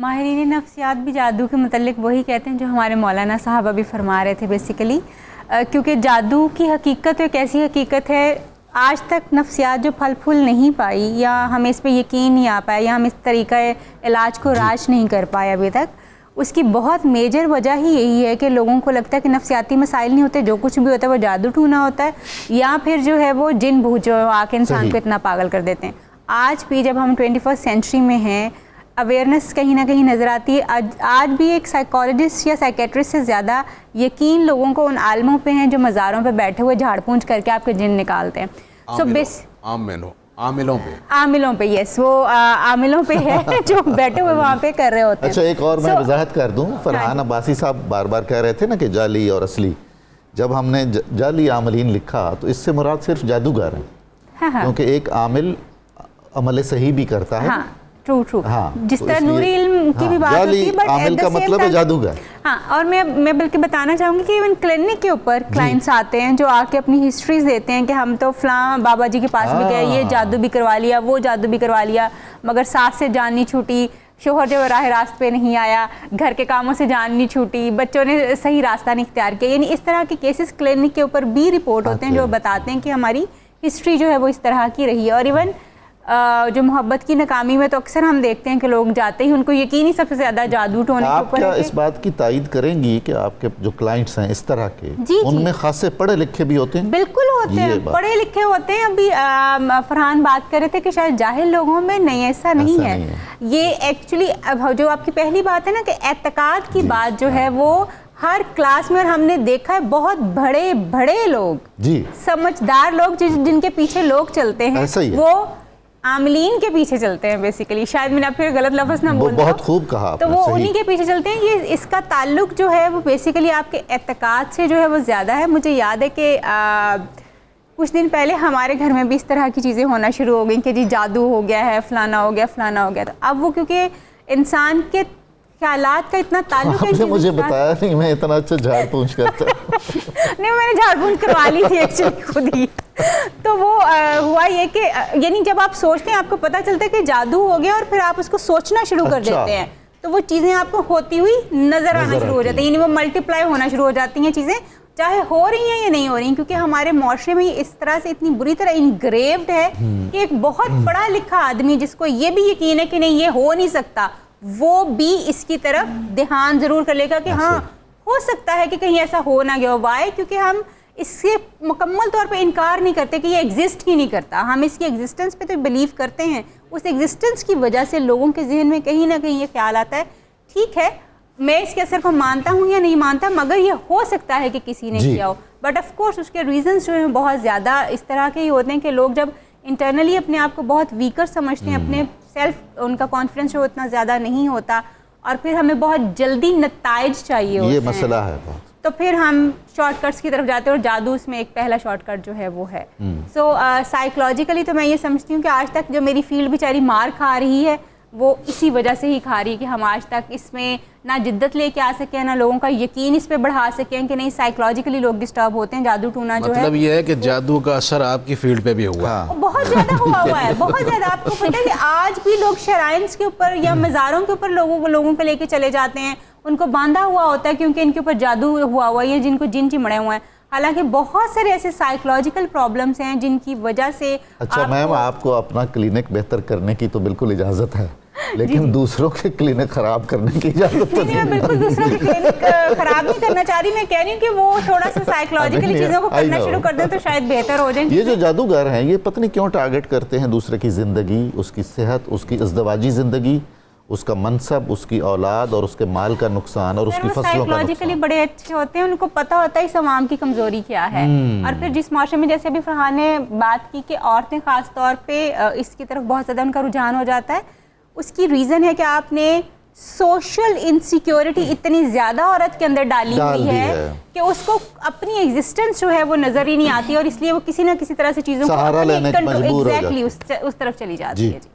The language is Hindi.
माहिरीन नफ्सियात भी जादू के मतलब वही कहते हैं जो हमारे मौलाना साहब अभी फरमा रहे थे बेसिकली, क्योंकि जादू की हकीकत एक ऐसी हकीकत है, आज तक नफ्सियात जो फल फूल नहीं पाई या हमें इस पे यकीन नहीं आ पाया या हम इस तरीका इलाज को राज नहीं कर पाए अभी तक, उसकी बहुत मेजर वजह ही यही है कि लोगों को लगता है कि नफ्सियाती मसाइल नहीं होते, जो कुछ भी होता है वो जादू टूना होता है या फिर जो है वो जिन भूत जो आके इंसान को इतना पागल कर देते हैं। आज भी जब हम 21st सेंचुरी में हैं, अवेयरनेस कहीं ना कहीं नज़र आती है। आज भी एक साइकोलॉजिस्ट या साइकेट्रिस्ट से ज़्यादा यकीन लोगों को उन आलमों पे हैं जो मज़ारों पे बैठे हुए झाड़ पूंछ करके आपके जिन निकालते हैं। आमिलों पे यस, वो आमिलों पे है जो बैठे हुए वहाँ पे कर रहे होते हैं। अच्छा, एक और मैं वजाहत कर दूं, फरहान अब्बासी साहब बार बार कह रहे थे ना कि जाली और असली। जब हमने जाली आमिलीन लिखा तो इससे मुराद सिर्फ जादूगर है, क्योंकि एक आमिल अमल सही भी करता है। ट्रू। हाँ, जिस तरह नूरी इल्म की भी बात होती है, बट आमिल का मतलब है जादूगर। हाँ, और मैं बल्कि बताना चाहूँगी कि इवन क्लिनिक के ऊपर क्लाइंट्स आते हैं जो आके अपनी हिस्ट्रीज देते हैं कि हम तो फलां बाबा जी के पास भी गए, ये जादू भी करवा लिया, वो जादू भी करवा लिया, मगर सास से जान नहीं छूटी, शोहर जो राह रास्त पे नहीं आया, घर के कामों से जान नहीं छूटी, बच्चों ने सही रास्ता नहीं इख्तियार किया। यानी इस तरह के केसेस क्लिनिक के ऊपर भी रिपोर्ट होते हैं जो बताते हैं कि हमारी हिस्ट्री जो है वो इस तरह की रही है। और इवन जो मोहब्बत की नाकामी में तो अक्सर हम देखते हैं कि लोग जाते ही उनको यकीन ही सबसे ज्यादा जादू टोने के ऊपर है। आप क्या इस बात की तायद करेंगी कि आपके जो क्लाइंट्स हैं इस तरह के, उनमें खासे पढ़े लिखे भी होते हैं? बिल्कुल होते हैं, पढ़े लिखे होते हैं। अभी फरहान बात कर रहे थे कि शायद जाहिल लोगों में नहीं, ऐसा नहीं है। ये एक्चुअली जो आपकी पहली बात है ना कि एतकाद की बात जो है वो हर क्लास में, और हमने देखा है बहुत बड़े बड़े लोग जी, समझदार लोग जिनके पीछे लोग चलते हैं, वो आमिलीन के पीछे चलते हैं बेसिकली। शायद मैंने फिर गलत लफ्ज़ ना बोल, बहुत खूब कहा, तो वो उन्हीं के पीछे चलते हैं। ये इसका ताल्लुक जो है वो बेसिकली आपके एतकाद से जो है वो ज़्यादा है। मुझे याद है कि कुछ दिन पहले हमारे घर में भी इस तरह की चीज़ें होना शुरू हो गई कि जी जादू हो गया है, फलाना हो गया, फलाना हो गया। तो अब वो क्योंकि इंसान के ख्यालात का इतना ताल्लुक है, मुझे बताया नहीं, मैं इतना अच्छा झाड़ पूंछ करता नहीं, मैंने झाड़ पूंछ करवा ली थी एक्चुअली खुद ही। तो वो हुआ ये कि यानी जब आप सोचते हैं, आपको पता चलता है कि जादू हो गया और फिर आप उसको सोचना शुरू कर देते हैं, तो वो चीज़ें आपको होती हुई नजर आना शुरू हो जाती है, यानी वो मल्टीप्लाई होना शुरू हो जाती हैं चीज़ें, चाहे हो रही हैं या नहीं हो रही, क्योंकि हमारे माशरे में इस तरह से इतनी बुरी तरह इनग्रेव्ड है कि एक बहुत पढ़ा लिखा आदमी जिसको ये भी यकीन है कि नहीं ये हो नहीं सकता, वो भी इसकी तरफ ध्यान जरूर कर लेगा कि हाँ हो सकता है कि कहीं ऐसा हो ना गया। वाई? क्योंकि हम इससे मुकम्मल तौर पे इनकार नहीं करते कि ये एग्जिस्ट ही नहीं करता, हम इसकी एग्जिस्टेंस पे तो बिलीव करते हैं। उस एग्जिस्टेंस की वजह से लोगों के जहन में कहीं ना कहीं ये ख्याल आता है, ठीक है मैं इसके असर को मानता हूँ या नहीं मानता, मगर ये हो सकता है कि किसी ने किया हो। बट ऑफ कोर्स उसके रीजंस जो हैं बहुत ज़्यादा इस तरह के ही होते हैं कि लोग जब इंटरनली अपने आप को बहुत वीकर समझते हैं, अपने सेल्फ उनका कॉन्फिडेंस जो इतना ज़्यादा नहीं होता, और फिर हमें बहुत जल्दी नताइज चाहिए होते हैं, ये मसला है बहुत, तो फिर हम शॉर्टकट्स की तरफ जाते हैं और जादू उसमें एक पहला शॉर्टकट जो है वो है। सो साइकोलॉजिकली तो मैं ये समझती हूँ कि आज तक जो मेरी फील्ड बेचारी मार खा रही है वो इसी वजह से ही खा रही है कि हम आज तक इसमें ना जिद्दत लेके आ सके, ना लोगों का यकीन इस पे बढ़ा सकें कि नहीं साइकोलॉजिकली लोग डिस्टर्ब होते हैं। जादू टूना जो है, मतलब ये है कि जादू का असर आपकी फील्ड पे भी हुआ है, बहुत ज्यादा हुआ है, बहुत ज्यादा। आपको पता है कि आज भी लोग शराइन्स के ऊपर या मज़ारों के ऊपर लोगों को लेके चले जाते हैं, उनको बांधा हुआ होता है क्योंकि इनके ऊपर जादू हुआ हुआ है, जिनको जिन चिमड़े हुए हैं। हालांकि बहुत सारे ऐसे साइकोलॉजिकल प्रॉब्लम्स हैं जिनकी वजह से। अच्छा मैम, आपको अपना क्लिनिक बेहतर करने की तो बिल्कुल इजाज़त है, लेकिन दूसरों के क्लिनिक खराब करने की इजाज़त तो नहीं। मैं बिल्कुल दूसरों के क्लिनिक खराब नहीं करना चाह रही, मैं कह रही हूँ कि वो थोड़ा सा साइकोलॉजिकली चीज़ों को करना शुरू कर दें तो शायद बेहतर हो जाए। ये जो जादूगर हैं ये पता नहीं क्यों टारगेट करते हैं दूसरे की ज़िंदगी, उसकी सेहत, उसकी इज़्दवाजी ज़िंदगी, उसका मनसब, उसकी औलाद और उसके माल का नुकसान और उसकी फसलों का नुकसान। साइकोलॉजिकली बड़े अच्छे होते हैं, उनको पता होता है इस अवाम की कमजोरी क्या है। और फिर जिस माशरे में, जैसे अभी फरहान ने बात की कि औरतें खास तौर पे इसकी तरफ बहुत ज़्यादा उनका रुझान हो जाता है, उसकी रीज़न है कि आपने सोशल इनसिक्योरिटी इतनी ज़्यादा औरत के अंदर डाली हुई है कि उसको अपनी एग्जिस्टेंस जो है वो नज़र ही नहीं आती, और इसलिए वो किसी ना किसी तरह से चीज़ों को सहारा लेने की मजबूर हो जाती है, उस तरफ चली जाती है।